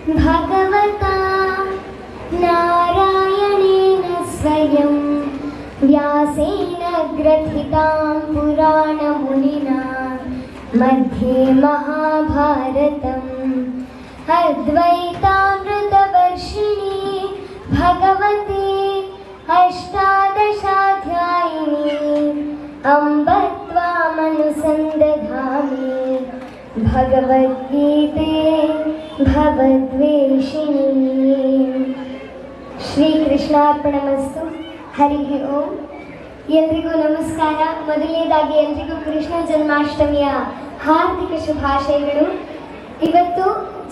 भगवता नारायणेन स्वयं व्यासेन ग्रथितां पुराणमुनिना मध्ये महाभारतम् अद्वैतामृतवर्षिणी भगवती अष्टादशाध्यायिनी अम्ब त्वामनुसन्दधामि भगवद्गीते भवद्वेषिणी। ಶ್ರೀಕೃಷ್ಣಾರ್ಪಣಮಸ್ತು. ಹರಿ ಓಂ. ಎಲ್ರಿಗೂ ನಮಸ್ಕಾರ. ಮೊದಲನೇದಾಗಿ ಎಲ್ರಿಗೂ ಕೃಷ್ಣ ಜನ್ಮಾಷ್ಟಮಿಯ ಹಾರ್ದಿಕ ಶುಭಾಶಯಗಳು. ಇವತ್ತು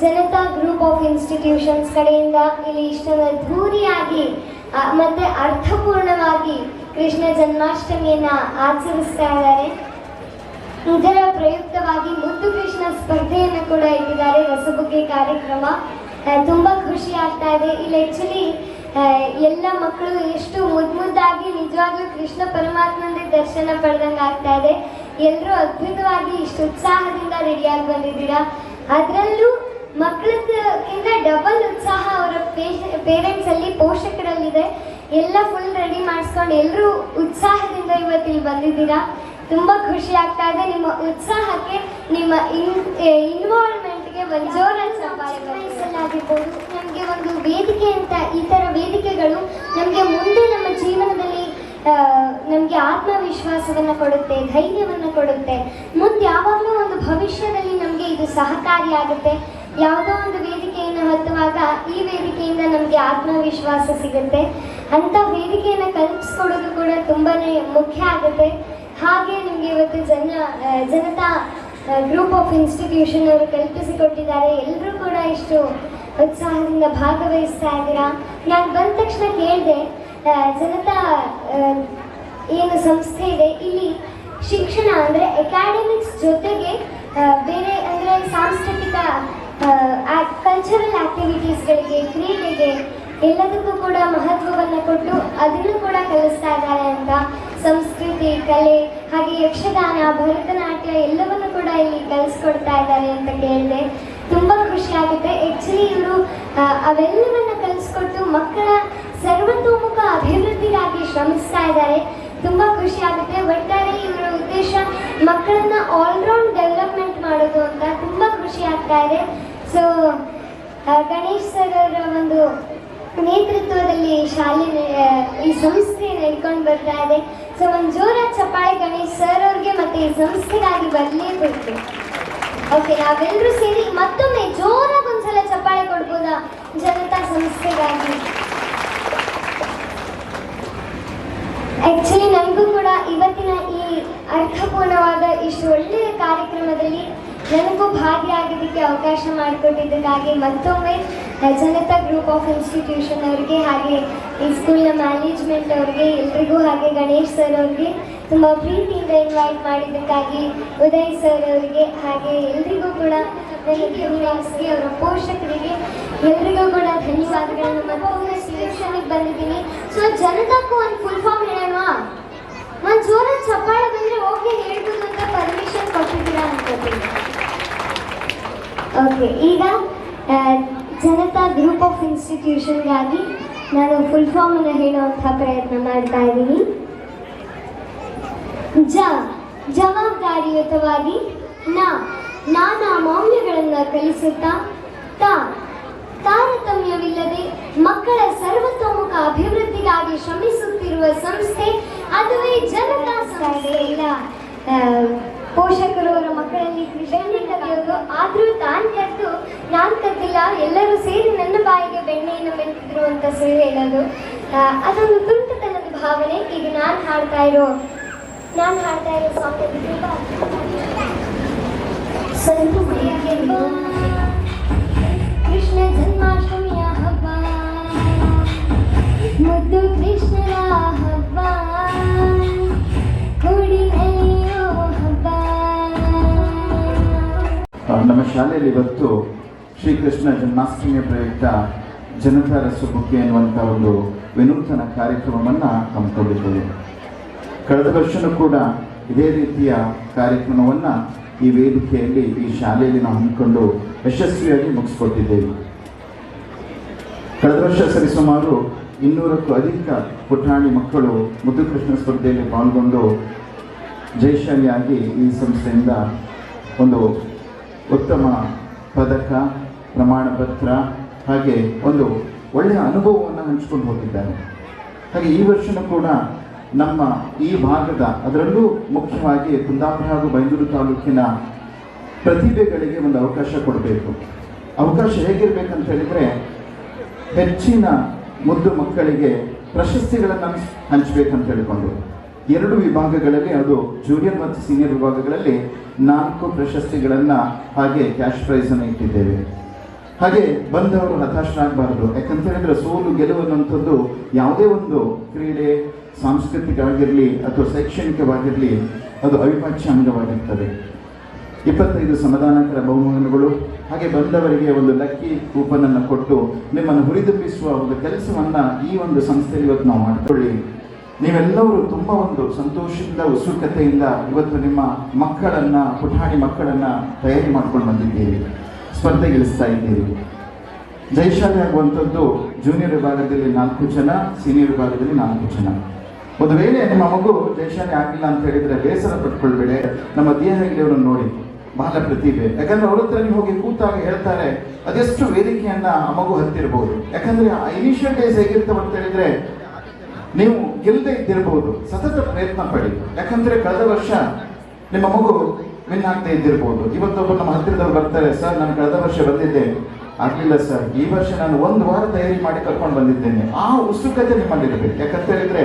ಜನತಾ ಗ್ರೂಪ್ ಆಫ್ ಇನ್ಸ್ಟಿಟ್ಯೂಷನ್ಸ್ ಕಡೆಯಿಂದ ಇಲ್ಲಿ ಇಷ್ಟೊಂದು ಅದ್ಧೂರಿಯಾಗಿ ಮತ್ತೆ ಅರ್ಥಪೂರ್ಣವಾಗಿ ಕೃಷ್ಣ ಜನ್ಮಾಷ್ಟಮಿಯನ್ನ ಆಚರಿಸ್ತಾ ಇದ್ದಾರೆ. ಇದರ ಪ್ರಯುಕ್ತವಾಗಿ ಮುದ್ದು ಕೃಷ್ಣ ಸ್ಪರ್ಧೆಯನ್ನು ಕೂಡ ಇಟ್ಟಿದ್ದಾರೆ. ರಸಬುಗ್ಗೆ ಕಾರ್ಯಕ್ರಮ ತುಂಬ ಖುಷಿ ಆಗ್ತಾ ಇದೆ. ಇಲ್ಲಿ ಆ್ಯಕ್ಚುಲಿ ಎಲ್ಲ ಮಕ್ಕಳು ಎಷ್ಟು ಮುದ್ದಾಗಿ ನಿಜವಾಗ್ಲೂ ಕೃಷ್ಣ ಪರಮಾತ್ಮಂದೇ ದರ್ಶನ ಪಡೆದಂಗೆ ಆಗ್ತಾ ಇದೆ. ಎಲ್ಲರೂ ಅದ್ಭುತವಾಗಿ ಇಷ್ಟು ಉತ್ಸಾಹದಿಂದ ರೆಡಿಯಾಗಿ ಬಂದಿದ್ದೀರಾ. ಅದರಲ್ಲೂ ಮಕ್ಕಳಕ್ಕಿಂತ ಡಬಲ್ ಉತ್ಸಾಹ ಅವರ ಪೇರೆಂಟ್ಸ್ ಅಲ್ಲಿ, ಪೋಷಕರಲ್ಲಿದೆ. ಎಲ್ಲ ಫುಲ್ ರೆಡಿ ಮಾಡಿಸ್ಕೊಂಡು ಎಲ್ಲರೂ ಉತ್ಸಾಹದಿಂದ ಇವತ್ತಿಲ್ಲಿ ಬಂದಿದ್ದೀರಾ. ತುಂಬ ಖುಷಿ ಆಗ್ತಾ ಇದೆ. ನಿಮ್ಮ ಉತ್ಸಾಹಕ್ಕೆ, ನಿಮ್ಮ ಇನ್ವಾಲ್ವ್ಮೆಂಟ್ಗೆ ಒಂದು ಜೋರಾದ ಚಪ್ಪಾಳೆ ಆಗಿರ್ಬೋದು. ನಮಗೆ ಒಂದು ವೇದಿಕೆ ಅಂತ, ಈ ಥರ ವೇದಿಕೆಗಳು ನಮಗೆ ಮುಂದೆ ನಮ್ಮ ಜೀವನದಲ್ಲಿ ನಮಗೆ ಆತ್ಮವಿಶ್ವಾಸವನ್ನು ಕೊಡುತ್ತೆ, ಧೈರ್ಯವನ್ನು ಕೊಡುತ್ತೆ. ಮುಂದೆ ಯಾವಾಗಲೂ ಒಂದು ಭವಿಷ್ಯದಲ್ಲಿ ನಮಗೆ ಇದು ಸಹಕಾರಿಯಾಗುತ್ತೆ. ಯಾವುದೋ ಒಂದು ವೇದಿಕೆಯನ್ನು ಹತ್ತುವಾಗ ಈ ವೇದಿಕೆಯಿಂದ ನಮಗೆ ಆತ್ಮವಿಶ್ವಾಸ ಸಿಗುತ್ತೆ. ಅಂಥ ವೇದಿಕೆಯನ್ನು ಕಲ್ಪಿಸ್ಕೊಡೋದು ಕೂಡ ತುಂಬಾ ಮುಖ್ಯ ಆಗುತ್ತೆ. ಹಾಗೆ ನಿಮಗೆ ಇವತ್ತು ಜನತಾ ಗ್ರೂಪ್ ಆಫ್ ಇನ್ಸ್ಟಿಟ್ಯೂಷನ್ ಅವರು ಕಲ್ಪಿಸಿಕೊಟ್ಟಿದ್ದಾರೆ. ಎಲ್ಲರೂ ಕೂಡ ಇಷ್ಟು ಉತ್ಸಾಹದಿಂದ ಭಾಗವಹಿಸ್ತಾ ಇದ್ದೀರಾ. ನಾನು ಬಂದ ತಕ್ಷಣ ಕೇಳಿದೆ, ಜನತಾ ಏನು ಸಂಸ್ಥೆ ಇದೆ ಇಲ್ಲಿ ಶಿಕ್ಷಣ ಅಂದರೆ ಅಕಾಡೆಮಿಕ್ಸ್ ಜೊತೆಗೆ ಬೇರೆ ಅಂದರೆ ಸಾಂಸ್ಕೃತಿಕ ಕಲ್ಚರಲ್ ಆಕ್ಟಿವಿಟೀಸ್ಗಳಿಗೆ, ಕ್ರೀಡೆಗೆ ಎಲ್ಲದಕ್ಕೂ ಕೂಡ ಮಹತ್ವವನ್ನು ಕೊಟ್ಟು ಅದನ್ನು ಕೂಡ ಕಲಿಸ್ತಾ ಇದ್ದಾರೆ ಅಂತ. ಸಂಸ್ಕೃತಿ, ಕಲೆ, ಹಾಗೆ ಯಕ್ಷಗಾನ, ಭರತನಾಟ್ಯ ಎಲ್ಲವನ್ನು ಕೂಡ ಇಲ್ಲಿ ಕಲಿಸ್ಕೊಡ್ತಾ ಇದ್ದಾರೆ ಅಂತ ಕೇಳಿದೆ. ತುಂಬ ಖುಷಿ ಆಗುತ್ತೆ. ಆ್ಯಕ್ಚುಲಿ ಇವರು ಅವೆಲ್ಲವನ್ನು ಕಲಿಸ್ಕೊಟ್ಟು ಮಕ್ಕಳ ಸರ್ವತೋಮುಖ ಅಭಿವೃದ್ಧಿಗಾಗಿ ಶ್ರಮಿಸ್ತಾ ಇದ್ದಾರೆ. ತುಂಬ ಖುಷಿ ಆಗುತ್ತೆ. ಒಟ್ಟಾರೆ ಇವರ ಉದ್ದೇಶ ಮಕ್ಕಳನ್ನ ಆಲ್ರೌಂಡ್ ಡೆವಲಪ್ಮೆಂಟ್ ಮಾಡೋದು ಅಂತ. ತುಂಬ ಖುಷಿ ಆಗ್ತಾ ಇದೆ. ಸೊ ಗಣೇಶ್ ಸರ್ ಅವರ ಒಂದು ನೇತೃತ್ವದಲ್ಲಿ ಈ ಸಂಸ್ಥೆ ನಡ್ಕೊಂಡು ಬರ್ತಾ ಇದೆ. ಸೊ ಒಂದು ಜೋರಾದ ಚಪ್ಪಾಳೆ ಗಣೇಶ್ ಸರ್ ಅವ್ರಿಗೆ ಮತ್ತೆ ಈ ಸಂಸ್ಥೆಗಾಗಿ ಬರಲೇಬೇಕು. ಓಕೆ, ನಾವೆಲ್ಲರೂ ಸೇರಿ ಮತ್ತೊಮ್ಮೆ ಜೋರಾಗಿ ಒಂದ್ಸಲ ಚಪ್ಪಾಳೆ ಕೊಡ್ಬೋದಾ ಜನತಾ ಸಂಸ್ಥೆಗಾಗಿ? ಆ್ಯಕ್ಚುಲಿ ನನಗೂ ಕೂಡ ಇವತ್ತಿನ ಈ ಅರ್ಥಪೂರ್ಣವಾದ ಇಷ್ಟು ಒಳ್ಳೆಯ ಕಾರ್ಯಕ್ರಮದಲ್ಲಿ ನನಗೂ ಭಾಗಿಯಾಗೋದಕ್ಕೆ ಅವಕಾಶ ಮಾಡಿಕೊಟ್ಟಿದ್ದಕ್ಕಾಗಿ ಮತ್ತೊಮ್ಮೆ ಜನತಾ ಗ್ರೂಪ್ ಆಫ್ ಇನ್ಸ್ಟಿಟ್ಯೂಷನ್ ಅವರಿಗೆ, ಹಾಗೆ ಈ ಸ್ಕೂಲ್ನ ಮ್ಯಾನೇಜ್ಮೆಂಟ್ ಅವರಿಗೆ ಎಲ್ರಿಗೂ, ಹಾಗೆ ಗಣೇಶ್ ಸರ್ ಅವರಿಗೆ ತುಂಬ ಪ್ರೀತಿಯಿಂದ ಇನ್ವೈಟ್ ಮಾಡಿದ್ದಕ್ಕಾಗಿ ಉದಯ್ ಸರ್ ಅವರಿಗೆ, ಹಾಗೆ ಎಲ್ರಿಗೂ ಕೂಡ ಶ್ರೀನಿವಾಸ್ಗೆ, ಅವರ ಪೋಷಕರಿಗೆ ಎಲ್ರಿಗೂ ಕೂಡ ಧನ್ಯವಾದಗಳನ್ನು. ಮತ್ತೊಮ್ಮೆ ಇನ್ಸ್ಟಿಟ್ಯೂಷನ್ಗೆ ಬಂದಿದ್ದೀನಿ. ಸೊ ಜನತಾಕ್ಕೂ ಒಂದು ಫುಲ್ ಫಾರ್ಮ್ ಹೇಳೋಣ. ಒಂದು ಜೋರಾದ ಚಪ್ಪಾಳೆ ಬಂದರೆ ಓಕೆ ಹೇಳ್ಬೋದು ಅಂತ ಪರ್ಮಿಷನ್ ಕೊಟ್ಟಿದ್ದೀರಾ ಅನ್ಕೋತೀನಿ. ಓಕೆ, ಈಗ ಜನತಾ ಗ್ರೂಪ್ ಆಫ್ ಇನ್ಸ್ಟಿಟ್ಯೂಷನ್ಗಾಗಿ ನಾನು ಫುಲ್ ಫಾರ್ಮನ್ನು ಹೇಳುವಂಥ ಪ್ರಯತ್ನ ಮಾಡ್ತಾ ಇದ್ದೀನಿ. ಜವಾಬ್ದಾರಿಯುತವಾಗಿ ನಾನಾ ಮೌಲ್ಯಗಳನ್ನು ಕಲಿಸುತ್ತಾ ತಾರತಮ್ಯವಿಲ್ಲದೆ ಮಕ್ಕಳ ಸರ್ವತೋಮುಖ ಅಭಿವೃದ್ಧಿಗಾಗಿ ಶ್ರಮಿಸುತ್ತಿರುವ ಸಂಸ್ಥೆ, ಅದುವೇ ಜನತಾ ಸಂಸ್ಥೆ. ಇಲ್ಲ ಪೋಷಕರು ಅವರ ಮಕ್ಕಳಲ್ಲಿ ಬೆಣ್ಣೆ ಕದಿಯೋದು, ಆದರೂ ನಾನು ಕದ್ದಿಲ್ಲ, ಎಲ್ಲರೂ ಸೇರಿ ನನ್ನ ಬಾಯಿಗೆ ಬೆಣ್ಣೆಯನ್ನು ಮೆತ್ತಿದ್ರು ಅಂತ ಸುಳ್ಳು ಹೇಳೋದು, ಅದೊಂದು ತುಂಟತನದ ಭಾವನೆ. ಈಗ ನಾನು ಹಾಡ್ತಾ ಇರೋ ಸಾಂಗ್ ಸ್ವಲ್ಪ ಮೈಗೆ ಕೃಷ್ಣ ಜನ್ಮಾಷ್ಟಮಿಯ ಹಬ್ಬ, ಮುದ್ದು ಕೃಷ್ಣರ ಹಬ್ಬ, ಕುಡಿನೆಲೆಯೋ ಹಬ್ಬ. ನಮ್ಮ ಶಾಲೆಯಲ್ಲಿ ಇವತ್ತು ಶ್ರೀಕೃಷ್ಣ ಜನ್ಮಾಷ್ಟಮಿಯ ಪ್ರಯುಕ್ತ ಜನತಾ ರಸಬುಗ್ಗೆ ಎನ್ನುವಂಥ ಒಂದು ವಿನೂತನ ಕಾರ್ಯಕ್ರಮವನ್ನು ಹಮ್ಮಿಕೊಂಡಿದ್ದೇವೆ. ಕಳೆದ ವರ್ಷವೂ ಕೂಡ ಇದೇ ರೀತಿಯ ಕಾರ್ಯಕ್ರಮವನ್ನು ಈ ವೇದಿಕೆಯಲ್ಲಿ, ಈ ಶಾಲೆಯಲ್ಲಿ ನಾವು ಹಮ್ಮಿಕೊಂಡು ಯಶಸ್ವಿಯಾಗಿ ಮುಗಿಸ್ಕೊಟ್ಟಿದ್ದೇವೆ. ಕಳೆದ ವರ್ಷ ಸರಿಸುಮಾರು 200ಕ್ಕೂ ಅಧಿಕ ಪುಟಾಣಿ ಮಕ್ಕಳು ಮುದ್ದುಕೃಷ್ಣ ಸ್ಪರ್ಧೆಯಲ್ಲಿ ಪಾಲ್ಗೊಂಡು ಜಯಶಾಲಿಯಾಗಿ ಈ ಸಂಸ್ಥೆಯಿಂದ ಒಂದು ಉತ್ತಮ ಪದಕ, ಪ್ರಮಾಣ ಪತ್ರ ಹಾಗೆ ಒಂದು ಒಳ್ಳೆಯ ಅನುಭವವನ್ನು ಹಂಚಿಕೊಂಡು ಹೋಗಿದ್ದಾರೆ. ಹಾಗೆ ಈ ವರ್ಷನೂ ಕೂಡ ನಮ್ಮ ಈ ಭಾಗದ, ಅದರಲ್ಲೂ ಮುಖ್ಯವಾಗಿ ಕುಂದಾಪುರ ಹಾಗೂ ಬೈಂದೂರು ತಾಲೂಕಿನ ಪ್ರತಿಭೆಗಳಿಗೆ ಒಂದು ಅವಕಾಶ ಕೊಡಬೇಕು. ಅವಕಾಶ ಹೇಗಿರ್ಬೇಕಂತ ಹೇಳಿದರೆ, ಹೆಚ್ಚಿನ ಮುದ್ದು ಮಕ್ಕಳಿಗೆ ಪ್ರಶಸ್ತಿಗಳನ್ನು ಹಂಚಬೇಕಂತ ಹೇಳಿಕೊಂಡು 2 ವಿಭಾಗಗಳಲ್ಲಿ, ಅದು ಜೂನಿಯರ್ ಮತ್ತು ಸೀನಿಯರ್ ವಿಭಾಗಗಳಲ್ಲಿ 4 ಪ್ರಶಸ್ತಿಗಳನ್ನು ಹಾಗೆ ಕ್ಯಾಶ್ ಪ್ರೈಸನ್ನು ಇಟ್ಟಿದ್ದೇವೆ. ಹಾಗೆ ಬಂದವರು ಹತಾಶರಾಗಬಾರದು. ಯಾಕಂತ ಹೇಳಿದ್ರೆ ಸೋಲು ಗೆಲುವು ಅನ್ನುವಂಥದ್ದು ಯಾವುದೇ ಒಂದು ಕ್ರೀಡೆ, ಸಾಂಸ್ಕೃತಿಕ ಆಗಿರಲಿ ಅಥವಾ ಶೈಕ್ಷಣಿಕವಾಗಿರಲಿ, ಅದು ಅವಿಭಾಜ್ಯ ಅಂಗವಾಗಿರ್ತದೆ. 25 ಸಮಾಧಾನಕರ ಬಹುಮಾನಗಳು, ಹಾಗೆ ಬಂದವರಿಗೆ ಒಂದು ಲಕ್ಕಿ ಕೂಪನ್ ಅನ್ನು ಕೊಟ್ಟು ನಿಮ್ಮನ್ನು ಹುರಿದುಂಬಿಸುವ ಒಂದು ಕೆಲಸವನ್ನ ಈ ಒಂದು ಸಂಸ್ಥೆಯಲ್ಲಿ ಇವತ್ತು ನಾವು ಮಾಡ್ಕೊಳ್ಳಿ. ನೀವೆಲ್ಲರೂ ತುಂಬ ಒಂದು ಸಂತೋಷದಿಂದ, ಉತ್ಸುಕತೆಯಿಂದ ಇವತ್ತು ನಿಮ್ಮ ಮಕ್ಕಳನ್ನ, ಪುಟಾಣಿ ಮಕ್ಕಳನ್ನ ತಯಾರಿ ಮಾಡ್ಕೊಂಡು ಬಂದಿದ್ದೀರಿ, ಸ್ಪರ್ಧೆಗಿಳಿಸ್ತಾ ಇದ್ದೀರಿ. ಜಯಶಾಲಿ ಆಗುವಂಥದ್ದು ಜೂನಿಯರ್ ವಿಭಾಗದಲ್ಲಿ 4 ಜನ, ಸೀನಿಯರ್ ವಿಭಾಗದಲ್ಲಿ 4 ಜನ. ಒಂದು ವೇಳೆ ನಿಮ್ಮ ಮಗು ಜಯಶಾಲಿ ಆಗಿಲ್ಲ ಅಂತ ಹೇಳಿದ್ರೆ ಬೇಸರ ಪಟ್ಕೊಳ್ಬೇಡಿ. ನಮ್ಮ ದೇಹಗಿರಿಯವರನ್ನು ನೋಡಿ, ಬಹಳ ಪ್ರತಿಭೆ. ಯಾಕಂದ್ರೆ ಅವ್ರ ಹತ್ರ ನೀವು ಹೋಗಿ ಕೂತಾಗ ಹೇಳ್ತಾರೆ ಅದೆಷ್ಟು ವೇದಿಕೆಯನ್ನ ಆ ಮಗು ಹತ್ತಿರಬಹುದು. ಯಾಕಂದ್ರೆ ಆ ಇನಿಷಿಯಲ್ ಡೇಸ್ ಹೇಗಿರ್ತವೆ ಅಂತ ಹೇಳಿದ್ರೆ, ನೀವು ಗೆಲ್ಲದೆ ಇದ್ದಿರಬಹುದು, ಸತತ ಪ್ರಯತ್ನ ಪಡಿ. ಯಾಕಂದ್ರೆ ಕಳೆದ ವರ್ಷ ನಿಮ್ಮ ಮಗು ವಿನ್ ಆಗದೆ ಇದ್ದಿರಬಹುದು. ಇವತ್ತೊಬ್ಬ ನಮ್ಮ ಹತ್ತಿರದವ್ರು ಬರ್ತಾರೆ, ಸರ್ ನಾನು ಕಳೆದ ವರ್ಷ ಬಂದಿದ್ದೆ, ಆಗ್ಲಿಲ್ಲ ಸರ್, ಈ ವರ್ಷ ನಾನು 1 ವಾರ ತಯಾರಿ ಮಾಡಿ ಕರ್ಕೊಂಡು ಬಂದಿದ್ದೇನೆ. ಆ ಉತ್ಸುಕತೆ ನಿಮ್ಮಲ್ಲಿರಬೇಕು. ಯಾಕಂತ ಹೇಳಿದ್ರೆ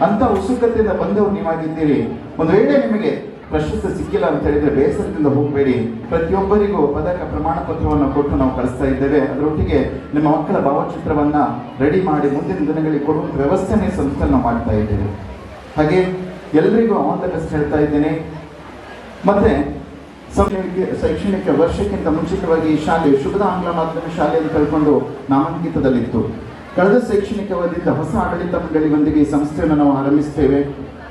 ಅಂತ ಉತ್ಸುಕತೆಯಿಂದ ಬಂದವರು ನೀವಾಗಿದ್ದೀರಿ. ಒಂದು ವೇಳೆ ನಿಮಗೆ ಪ್ರಶಸ್ತಿ ಸಿಕ್ಕಿಲ್ಲ ಅಂತ ಹೇಳಿದ್ರೆ ಬೇಸರದಿಂದ ಹೋಗಬೇಡಿ. ಪ್ರತಿಯೊಬ್ಬರಿಗೂ ಪದಕ, ಪ್ರಮಾಣ ಪತ್ರವನ್ನು ಕೊಟ್ಟು ನಾವು ಕಳಿಸ್ತಾ ಇದ್ದೇವೆ. ಅದರೊಟ್ಟಿಗೆ ನಿಮ್ಮ ಮಕ್ಕಳ ಭಾವಚಿತ್ರವನ್ನ ರೆಡಿ ಮಾಡಿ ಮುಂದಿನ ದಿನಗಳಿಗೆ ಕೊಡುವಂಥ ವ್ಯವಸ್ಥೆನೇ ಸಂಸ್ಥೆ ನಾವು ಮಾಡ್ತಾ ಇದ್ದೇವೆ. ಹಾಗೆ ಎಲ್ಲರಿಗೂ ಆಲ್ ದ ಬೆಸ್ಟ್ ಹೇಳ್ತಾ ಇದ್ದೇನೆ. ಮತ್ತೆ ಶೈಕ್ಷಣಿಕ ವರ್ಷಕ್ಕಿಂತ ಮುಂಚಿತವಾಗಿ ಈ ಶಾಲೆ ಶುಭದ ಆಂಗ್ಲ ಮಾಧ್ಯಮ ಶಾಲೆಯನ್ನು ಕಳ್ಕೊಂಡು ನಾಮಾಂಕಿತದಲ್ಲಿತ್ತು. ಕಳೆದ ಶೈಕ್ಷಣಿಕ ಅವಧಿಯಿಂದ ಹೊಸ ಆಡಳಿತ ಮಂಡಳಿಯೊಂದಿಗೆ ಈ ಸಂಸ್ಥೆಯನ್ನು ನಾವು ಆರಂಭಿಸ್ತೇವೆ.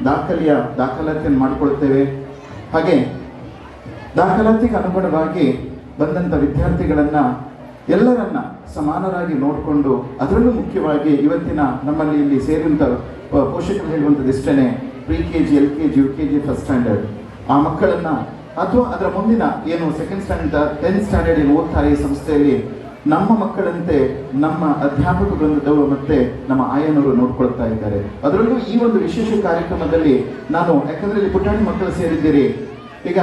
ದಾಖಲಾತಿಯನ್ನು ಮಾಡಿಕೊಳ್ತೇವೆ. ಹಾಗೆ ದಾಖಲಾತಿಗೆ ಅನುಗುಣವಾಗಿ ಬಂದಂಥ ವಿದ್ಯಾರ್ಥಿಗಳನ್ನ ಎಲ್ಲರನ್ನ ಸಮಾನರಾಗಿ ನೋಡಿಕೊಂಡು, ಅದರಲ್ಲೂ ಮುಖ್ಯವಾಗಿ ಇವತ್ತಿನ ನಮ್ಮಲ್ಲಿ ಇಲ್ಲಿ ಸೇರಿದಂಥ ಪೋಷಕರು ಹೇಳುವಂಥದ್ದು ಇಷ್ಟೇ, ಪ್ರಿ-KG, LKG, UKG, ಫಸ್ಟ್ ಸ್ಟ್ಯಾಂಡರ್ಡ್ ಆ ಮಕ್ಕಳನ್ನ, ಅಥವಾ ಅದರ ಮುಂದಿನ ಏನು ಸೆಕೆಂಡ್ ಸ್ಟ್ಯಾಂಡರ್ಡ್, 10th ಸ್ಟ್ಯಾಂಡರ್ಡ್ ಏನು ಓದ್ತಾರೆ ಈ ಸಂಸ್ಥೆಯಲ್ಲಿ, ನಮ್ಮ ಮಕ್ಕಳಂತೆ ನಮ್ಮ ಅಧ್ಯಾಪಕ ವೃಂದದವರು ಮತ್ತೆ ನಮ್ಮ ಆಯನವರು ನೋಡ್ಕೊಳ್ತಾ ಇದ್ದಾರೆ. ಅದರಲ್ಲೂ ಈ ಒಂದು ವಿಶೇಷ ಕಾರ್ಯಕ್ರಮದಲ್ಲಿ ನಾನು, ಯಾಕಂದ್ರೆ ಇಲ್ಲಿ ಪುಟಾಣಿ ಮಕ್ಕಳು ಸೇರಿದ್ದೀರಿ, ಈಗ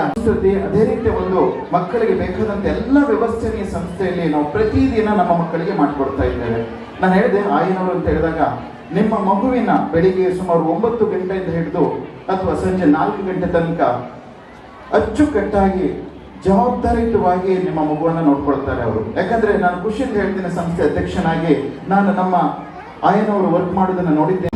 ಅದೇ ರೀತಿ ಒಂದು ಮಕ್ಕಳಿಗೆ ಬೇಕಾದಂತ ಎಲ್ಲ ವ್ಯವಸ್ಥೆಯ ಸಂಸ್ಥೆಯಲ್ಲಿ ನಾವು ಪ್ರತಿದಿನ ನಮ್ಮ ಮಕ್ಕಳಿಗೆ ಮಾಡಿಕೊಡ್ತಾ ಇದ್ದೇವೆ. ನಾನು ಹೇಳಿದೆ ಆಯನವರು ಅಂತ ಹೇಳಿದಾಗ, ನಿಮ್ಮ ಮಗುವಿನ ಬೆಳಿಗ್ಗೆ ಸುಮಾರು 9 ಗಂಟೆಯಿಂದ ಹಿಡಿದು ಅಥವಾ ಸಂಜೆ 4 ಗಂಟೆ ತನಕ ಅಚ್ಚುಕಟ್ಟಾಗಿ ಜವಾಬ್ದಾರಿಯುತವಾಗಿ ನಿಮ್ಮ ಮಗುವನ್ನು ನೋಡ್ಕೊಳ್ತಾರೆ ಅವರು. ಯಾಕಂದ್ರೆ ನಾನು ಖುಷಿಯಿಂದ ಹೇಳ್ತೀನಿ, ಸಂಸ್ಥೆ ಅಧ್ಯಕ್ಷನಾಗಿ ನಾನು ನಮ್ಮ ಆಯನವರು ವರ್ಕ್ ಮಾಡೋದನ್ನು ನೋಡಿದ್ದೇನೆ.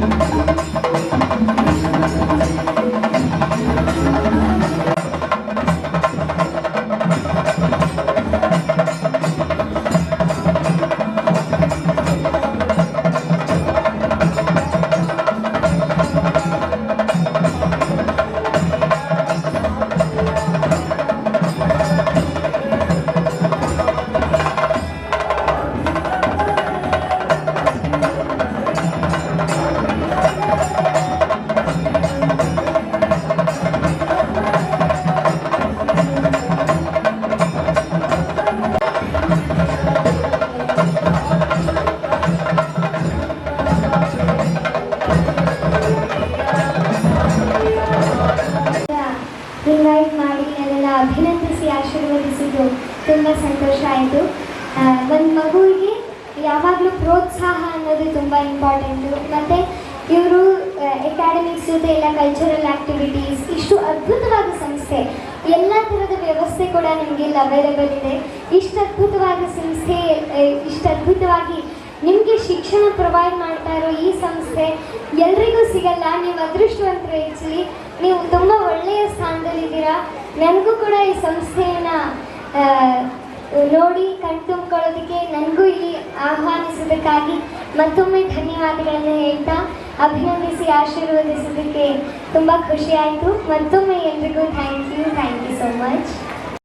ಇನ್ವೈಟ್ ಮಾಡಿ ನನ್ನನ್ನು ಅಭಿನಂದಿಸಿ ಆಶೀರ್ವದಿಸಿದ್ದು ತುಂಬ ಸಂತೋಷ ಆಯಿತು. ಒಂದು ಮಗುವಿಗೆ ಯಾವಾಗಲೂ ಪ್ರೋತ್ಸಾಹ ಅನ್ನೋದು ತುಂಬ ಇಂಪಾರ್ಟೆಂಟು. ಮತ್ತು ಇವರು ಅಕಾಡೆಮಿಕ್ಸ್ ಜೊತೆ ಎಲ್ಲ ಕಲ್ಚರಲ್ ಆ್ಯಕ್ಟಿವಿಟೀಸ್, ಇಷ್ಟು ಅದ್ಭುತವಾದ ಸಂಸ್ಥೆ, ಎಲ್ಲ ಥರದ ವ್ಯವಸ್ಥೆ ಕೂಡ ನಿಮಗೆ ಇಲ್ಲಿ ಅವೈಲೇಬಲ್ ಇದೆ. ಇಷ್ಟು ಅದ್ಭುತವಾದ ಸಂಸ್ಥೆ, ಇಷ್ಟು ಅದ್ಭುತವಾಗಿ ನಿಮಗೆ ಶಿಕ್ಷಣ ಪ್ರೊವೈಡ್ ಮಾಡ್ತಾ ಇರೋ ಈ ಸಂಸ್ಥೆ ಎಲ್ರಿಗೂ ಸಿಗಲ್ಲ. ನೀವು ಅದೃಷ್ಟವಂತರು. ಆ್ಯಕ್ಚುಲಿ ನೀವು ತುಂಬ ಒಳ್ಳೆಯ ಸ್ಥಾನದಲ್ಲಿದ್ದೀರಾ. ನನಗೂ ಕೂಡ ಈ ಸಂಸ್ಥೆಯನ್ನು ನೋಡಿ ಕಣ್ತುಂಬ್ಕೊಳ್ಳೋದಕ್ಕೆ ನನಗೂ ಇಲ್ಲಿ ಆಹ್ವಾನಿಸೋದಕ್ಕಾಗಿ ಮತ್ತೊಮ್ಮೆ ಧನ್ಯವಾದಗಳನ್ನು ಹೇಳ್ತಾ ಅಭಿನಂದಿಸಿ ಆಶೀರ್ವದಿಸೋದಕ್ಕೆ ತುಂಬ ಖುಷಿ ಆಯಿತು. ಮತ್ತೊಮ್ಮೆ ಎಲ್ರಿಗೂ ಥ್ಯಾಂಕ್ ಯು ಸೋ ಮಚ್.